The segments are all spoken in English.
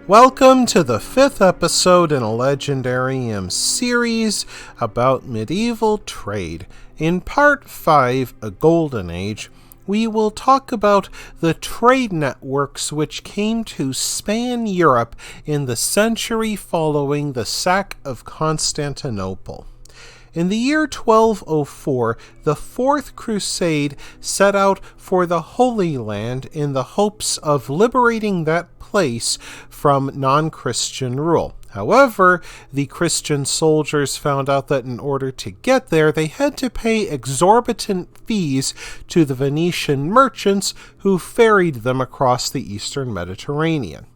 Welcome to the 5th episode in a Legendarium series about medieval trade. In Part 5, A Golden Age, we will talk about the trade networks which came to span Europe in the century following the sack of Constantinople. In the year 1204, the Fourth Crusade set out for the Holy Land in the hopes of liberating that place from non-Christian rule. However, the Christian soldiers found out that in order to get there, they had to pay exorbitant fees to the Venetian merchants who ferried them across the eastern Mediterranean.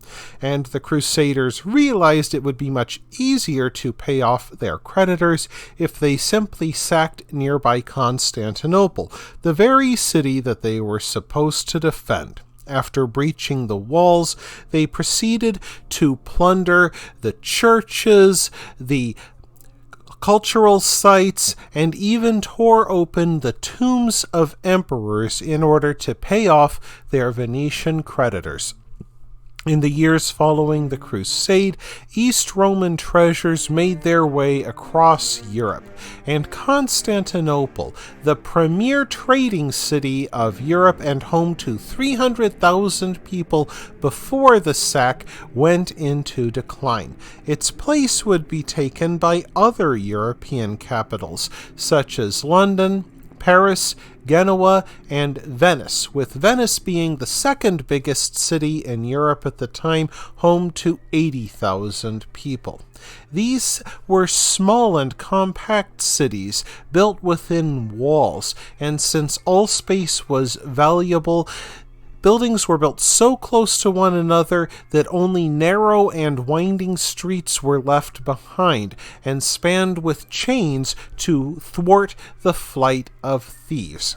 And the Crusaders realized it would be much easier to pay off their creditors if they simply sacked nearby Constantinople, the very city that they were supposed to defend. After breaching the walls, they proceeded to plunder the churches, the cultural sites, and even tore open the tombs of emperors in order to pay off their Venetian creditors. In the years following the Crusade, East Roman treasures made their way across Europe, and Constantinople, the premier trading city of Europe and home to 300,000 people before the sack, went into decline. Its place would be taken by other European capitals, such as London, Paris, Genoa, and Venice, with Venice being the second biggest city in Europe at the time, home to 80,000 people. These were small and compact cities built within walls, and since all space was valuable, buildings were built so close to one another that only narrow and winding streets were left behind, and spanned with chains to thwart the flight of thieves.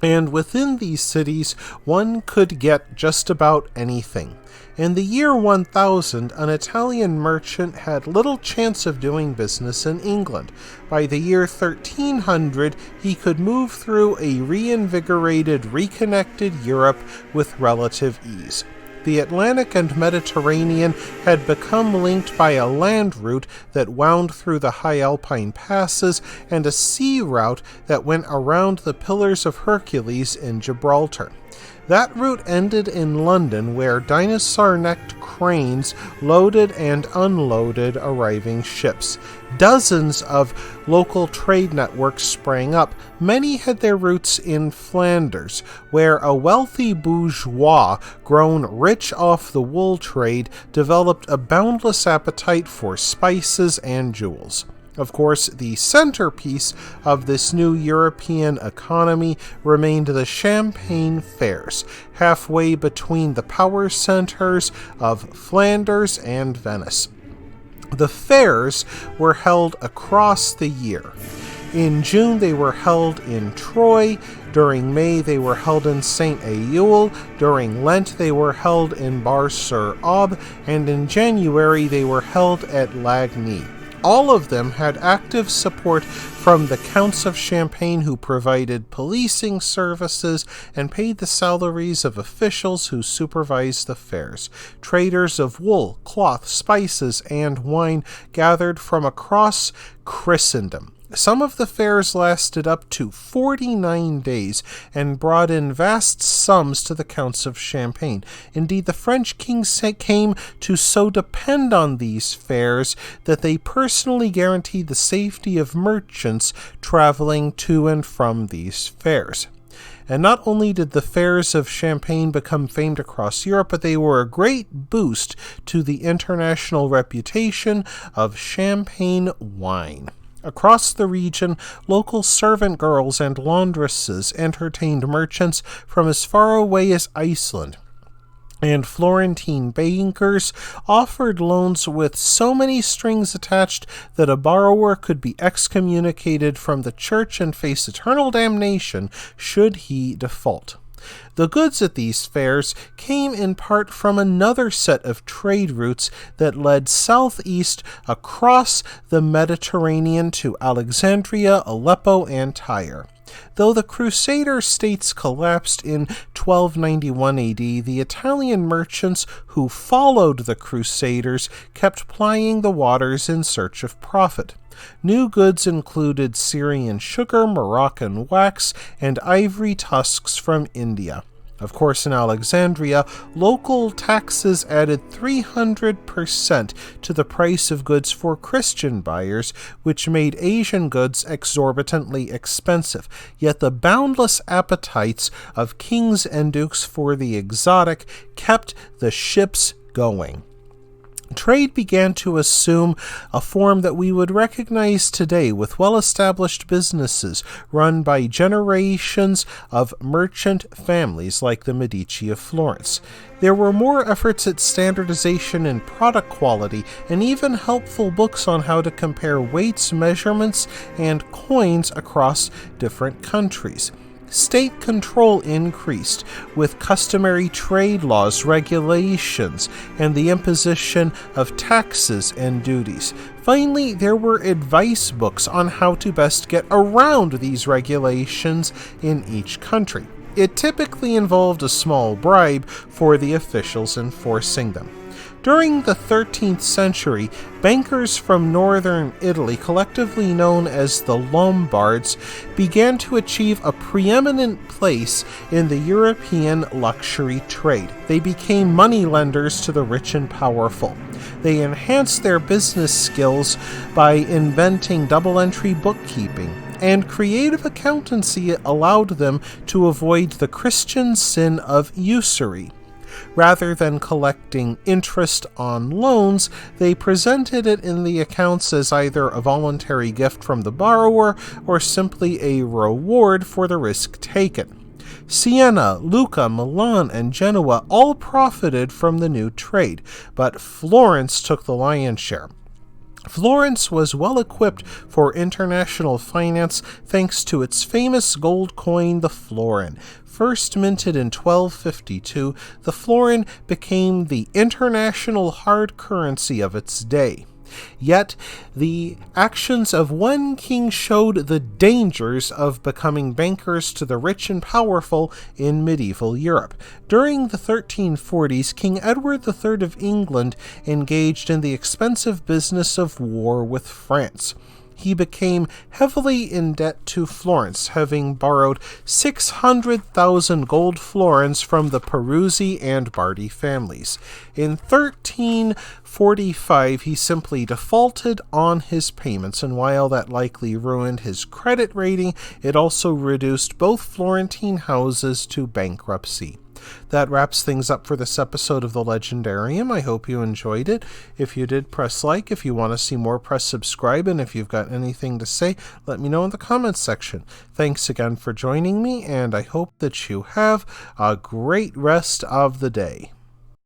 And within these cities, one could get just about anything. In the year 1000, an Italian merchant had little chance of doing business in England. By the year 1300, he could move through a reinvigorated, reconnected Europe with relative ease. The Atlantic and Mediterranean had become linked by a land route that wound through the high alpine passes and a sea route that went around the Pillars of Hercules in Gibraltar. That route ended in London, where dinosaur-necked cranes loaded and unloaded arriving ships. Dozens of local trade networks sprang up. Many had their roots in Flanders, where a wealthy bourgeois, grown rich off the wool trade, developed a boundless appetite for spices and jewels. Of course, the centerpiece of this new European economy remained the Champagne fairs, halfway between the power centers of Flanders and Venice. The fairs were held across the year. In June, they were held in Troyes. During May, they were held in Saint-Étienne. During Lent, they were held in Bar-sur-Aube. And in January, they were held at Lagny. All of them had active support from the Counts of Champagne, who provided policing services and paid the salaries of officials who supervised the fairs. Traders of wool, cloth, spices, and wine gathered from across Christendom. Some of the fairs lasted up to 49 days and brought in vast sums to the Counts of Champagne. Indeed, the French kings came to so depend on these fairs that they personally guaranteed the safety of merchants traveling to and from these fairs. And not only did the fairs of Champagne become famed across Europe, but they were a great boost to the international reputation of Champagne wine. Across the region, local servant girls and laundresses entertained merchants from as far away as Iceland, and Florentine bankers offered loans with so many strings attached that a borrower could be excommunicated from the church and face eternal damnation should he default. The goods at these fairs came in part from another set of trade routes that led southeast across the Mediterranean to Alexandria, Aleppo, and Tyre. Though the Crusader states collapsed in 1291 AD, the Italian merchants who followed the Crusaders kept plying the waters in search of profit. New goods included Syrian sugar, Moroccan wax, and ivory tusks from India. Of course, in Alexandria, local taxes added 300% to the price of goods for Christian buyers, which made Asian goods exorbitantly expensive. Yet the boundless appetites of kings and dukes for the exotic kept the ships going. Trade began to assume a form that we would recognize today, with well-established businesses run by generations of merchant families like the Medici of Florence. There were more efforts at standardization in product quality, and even helpful books on how to compare weights, measurements, and coins across different countries. State control increased, with customary trade laws, regulations, and the imposition of taxes and duties. Finally, there were advice books on how to best get around these regulations in each country. It typically involved a small bribe for the officials enforcing them. During the 13th century, bankers from northern Italy, collectively known as the Lombards, began to achieve a preeminent place in the European luxury trade. They became moneylenders to the rich and powerful. They enhanced their business skills by inventing double-entry bookkeeping, and creative accountancy allowed them to avoid the Christian sin of usury. Rather than collecting interest on loans, they presented it in the accounts as either a voluntary gift from the borrower or simply a reward for the risk taken. Siena, Lucca, Milan, and Genoa all profited from the new trade, but Florence took the lion's share. Florence was well equipped for international finance thanks to its famous gold coin, the florin. First minted in 1252, the florin became the international hard currency of its day. Yet, the actions of one king showed the dangers of becoming bankers to the rich and powerful in medieval Europe. During the 1340s, King Edward III of England engaged in the expensive business of war with France. He became heavily in debt to Florence, having borrowed 600,000 gold florins from the Peruzzi and Bardi families. In 1345, he simply defaulted on his payments, and while that likely ruined his credit rating, it also reduced both Florentine houses to bankruptcy. That wraps things up for this episode of The Legendarium. I hope you enjoyed it. If you did, press like. If you want to see more, press subscribe. And if you've got anything to say, let me know in the comments section. Thanks again for joining me, and I hope that you have a great rest of the day.